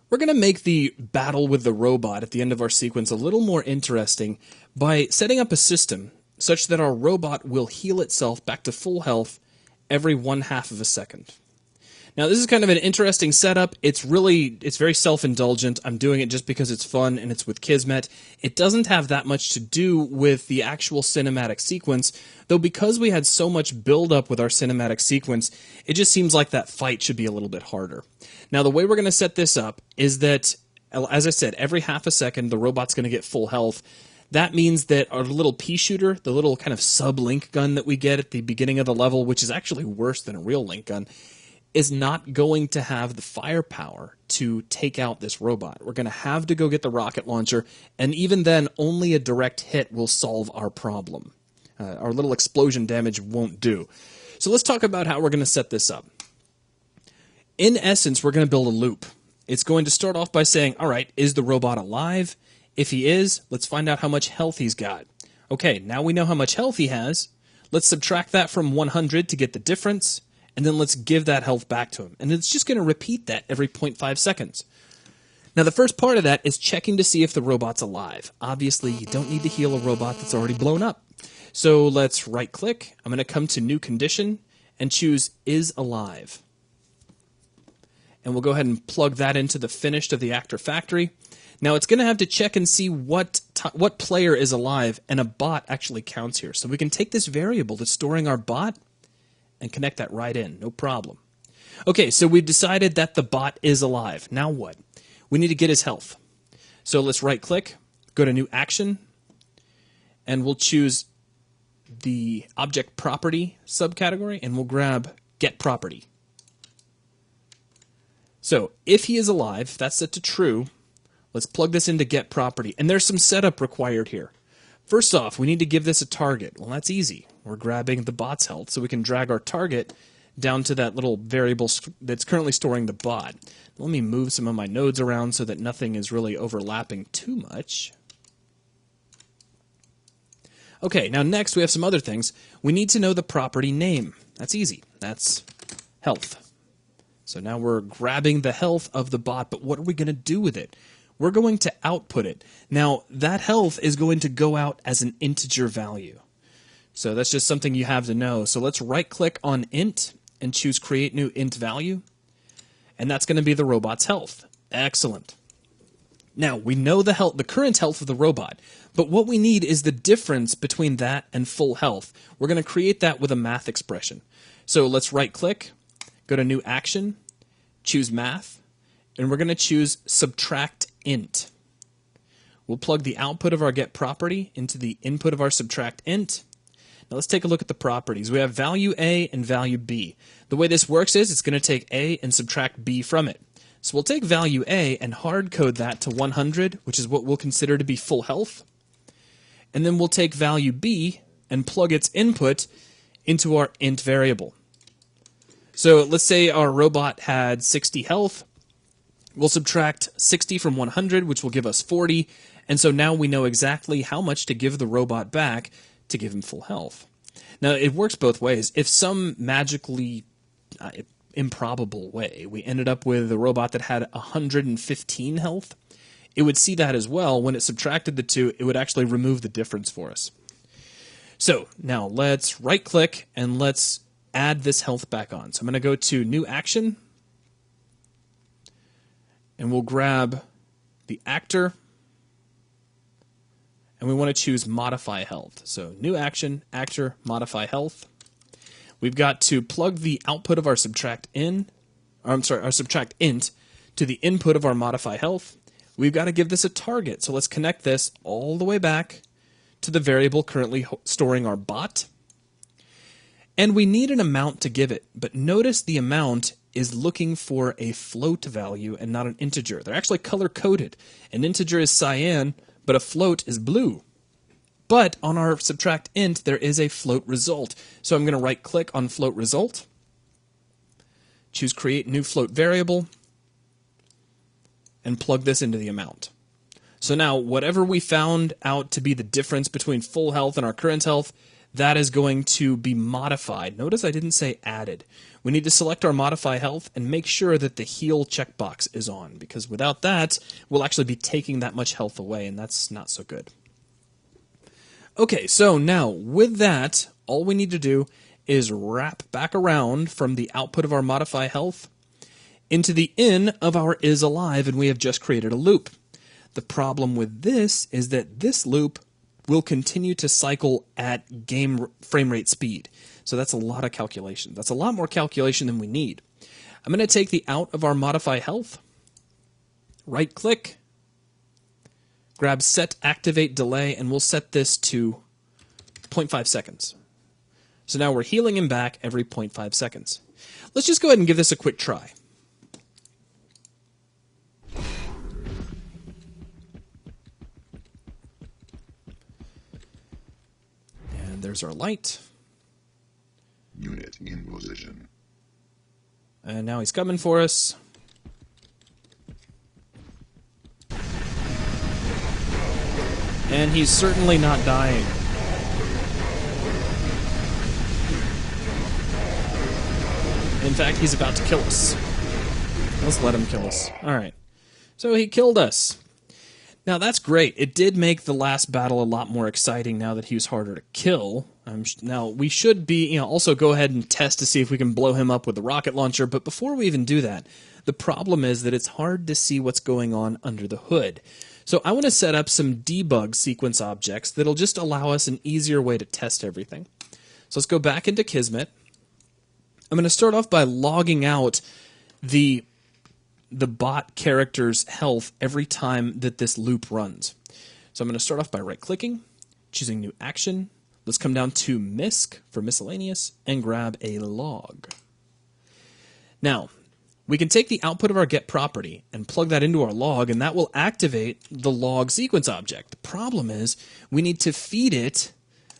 We're going to make the battle with the robot at the end of our sequence a little more interesting by setting up a system such that our robot will heal itself back to full health every 1/2 of a second. Now, this is kind of an interesting setup. It's very self-indulgent. I'm doing it just because it's fun and it's with Kismet. It doesn't have that much to do with the actual cinematic sequence, though because we had so much build-up with our cinematic sequence, it just seems like that fight should be a little bit harder. Now, the way we're going to set this up is that, as I said, every 1/2 a second, the robot's going to get full health. That means that our little pea shooter, the little kind of sub-link gun that we get at the beginning of the level, which is actually worse than a real link gun, is not going to have the firepower to take out this robot. We're going to have to go get the rocket launcher, and even then, only a direct hit will solve our problem. Our little explosion damage won't do. So let's talk about how we're going to set this up. In essence, we're going to build a loop. It's going to start off by saying, all right, is the robot alive? If he is, let's find out how much health he's got. Okay, now we know how much health he has. Let's subtract that from 100 to get the difference, and then let's give that health back to him. And it's just going to repeat that every 0.5 seconds. Now, the first part of that is checking to see if the robot's alive. Obviously, you don't need to heal a robot that's already blown up. So let's right-click. I'm going to come to New Condition and choose Is Alive. And we'll go ahead and plug that into the finished of the actor factory. Now, it's going to have to check and see what player is alive, and a bot actually counts here. So we can take this variable that's storing our bot and connect that right in, no problem. Okay, so we've decided that the bot is alive. Now what? We need to get his health. So let's right-click, go to New Action, and we'll choose the Object Property subcategory, and we'll grab Get Property. So if he is alive, that's set to true. Let's plug this into Get Property, and there's some setup required here. First off, we need to give this a target. Well, that's easy. We're grabbing the bot's health, so we can drag our target down to that little variable that's currently storing the bot. Let me move some of my nodes around so that nothing is really overlapping too much. Okay, now next we have some other things. We need to know the property name. That's easy. That's health. So now we're grabbing the health of the bot, but what are we going to do with it? We're going to output it. Now, that health is going to go out as an integer value. So that's just something you have to know. So let's right-click on int and choose Create New Int Value. And that's going to be the robot's health. Excellent. Now, we know the current health of the robot, but what we need is the difference between that and full health. We're going to create that with a math expression. So let's right-click, go to New Action, choose Math, and we're going to choose Subtract Int. We'll plug the output of our Get Property into the input of our Subtract Int. Now let's take a look at the properties. We have value A and value B. The way this works is it's going to take A and subtract B from it. So we'll take value A and hard code that to 100, which is what we'll consider to be full health. And then we'll take value B and plug its input into our int variable. So let's say our robot had 60 health. We'll subtract 60 from 100, which will give us 40. And so now we know exactly how much to give the robot back to give him full health. Now, it works both ways. If some magically improbable way we ended up with a robot that had 115 health, it would see that as well. When it subtracted the two, it would actually remove the difference for us. So now let's right-click and let's add this health back on. So I'm going to go to New Action, and we'll grab the actor, and we want to choose Modify Health. So New Action, Actor, Modify Health. We've got to plug the output of our Subtract Int to the input of our Modify Health. We've got to give this a target. So let's connect this all the way back to the variable currently storing our bot. And we need an amount to give it, but notice the amount is looking for a float value and not an integer. They're actually color-coded. An integer is cyan, but a float is blue. But on our subtract int, there is a float result. So I'm going to right-click on float result, choose create new float variable, and plug this into the amount. So now, whatever we found out to be the difference between full health and our current health, that is going to be modified. Notice I didn't say added. We need to select our modify health and make sure that the heal checkbox is on, because without that, we'll actually be taking that much health away, and that's not so good. Okay, so now, with that, all we need to do is wrap back around from the output of our modify health into the in of our is alive, and we have just created a loop. The problem with this is that this loop will continue to cycle at game frame rate speed. So that's a lot of calculation. That's a lot more calculation than we need. I'm going to take the out of our modify health, right click, grab set activate delay, and we'll set this to 0.5 seconds. So now we're healing him back every 0.5 seconds. Let's just go ahead and give this a quick try. And there's our light. Unit in position. And now he's coming for us. And he's certainly not dying. In fact, he's about to kill us. Let's let him kill us. Alright. So he killed us. Now that's great. It did make the last battle a lot more exciting now that he was harder to kill. Now we should be, also go ahead and test to see if we can blow him up with the rocket launcher, but before we even do that, the problem is that it's hard to see what's going on under the hood. So I want to set up some debug sequence objects that'll just allow us an easier way to test everything. So let's go back into Kismet. I'm going to start off by logging out the bot character's health every time that this loop runs. So I'm going to start off by right-clicking, choosing New Action. Let's come down to MISC for miscellaneous and grab a log. Now, we can take the output of our get property and plug that into our log, and that will activate the log sequence object. The problem is we need to feed it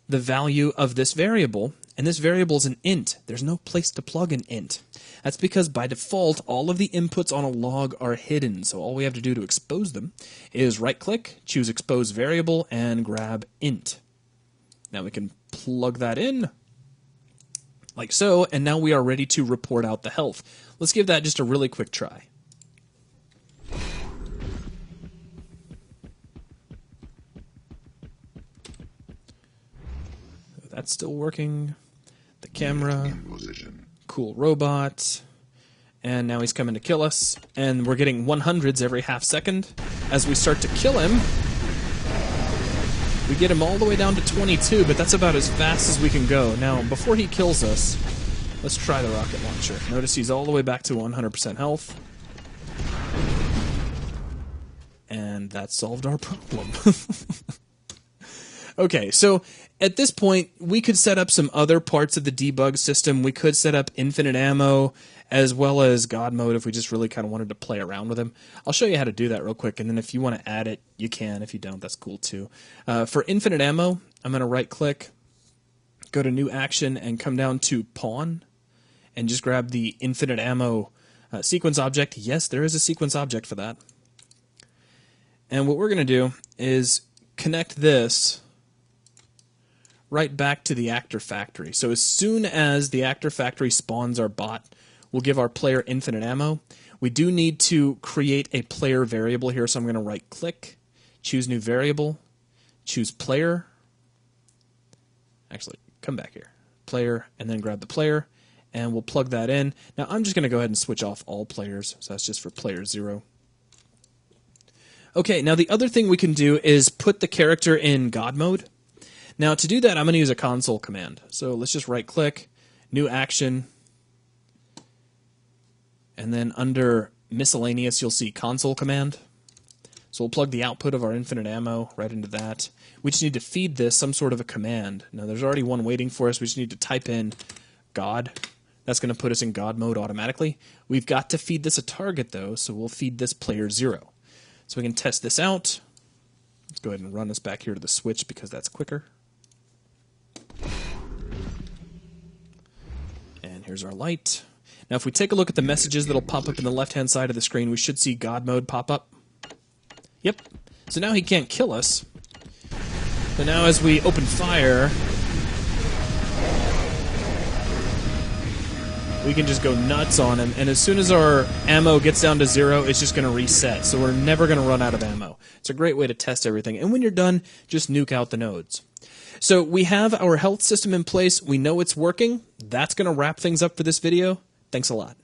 the value of this variable, and this variable is an int. There's no place to plug an int. That's because by default, all of the inputs on a log are hidden, so all we have to do to expose them is right-click, choose Expose Variable, and grab int. Now we can plug that in, like so, and now we are ready to report out the health. Let's give that just a really quick try. That's still working. The camera. Cool robot. And now he's coming to kill us. And we're getting 100s every half second. As we start to kill him, we get him all the way down to 22, but that's about as fast as we can go. Now, before he kills us, let's try the rocket launcher. Notice he's all the way back to 100% health. And that solved our problem. Okay, so at this point, we could set up some other parts of the debug system. We could set up infinite ammo as well as God mode if we just really kind of wanted to play around with him. I'll show you how to do that real quick, and then if you want to add it, you can. If you don't, that's cool too. For infinite ammo, I'm going to right-click, go to New Action, and come down to Pawn, and just grab the infinite ammo sequence object. Yes, there is a sequence object for that. And what we're going to do is connect this right back to the actor factory. So as soon as the actor factory spawns our bot, we'll give our player infinite ammo. We do need to create a player variable here, so I'm going to right click, choose new variable, choose player. Actually, come back here. Player, and then grab the player, and we'll plug that in. Now I'm just going to go ahead and switch off all players, so that's just for player 0. Okay, now the other thing we can do is put the character in God mode. Now to do that, I'm going to use a console command. So let's just right click, New Action, and then under miscellaneous you'll see console command. So we'll plug the output of our infinite ammo right into that. We just need to feed this some sort of a command. Now there's already one waiting for us. We just need to type in God. That's going to put us in God mode automatically. We've got to feed this a target though, so we'll feed this player 0. So we can test this out. Let's go ahead and run this back here to the switch because that's quicker. And here's our light. Now if we take a look at the messages that'll pop up in the left-hand side of the screen, we should see God mode pop up. Yep. So now he can't kill us. So now as we open fire, we can just go nuts on him, and as soon as our ammo gets down to 0, it's just going to reset, so we're never going to run out of ammo. It's a great way to test everything, and when you're done, just nuke out the nodes. So we have our health system in place, we know it's working. That's going to wrap things up for this video. Thanks a lot.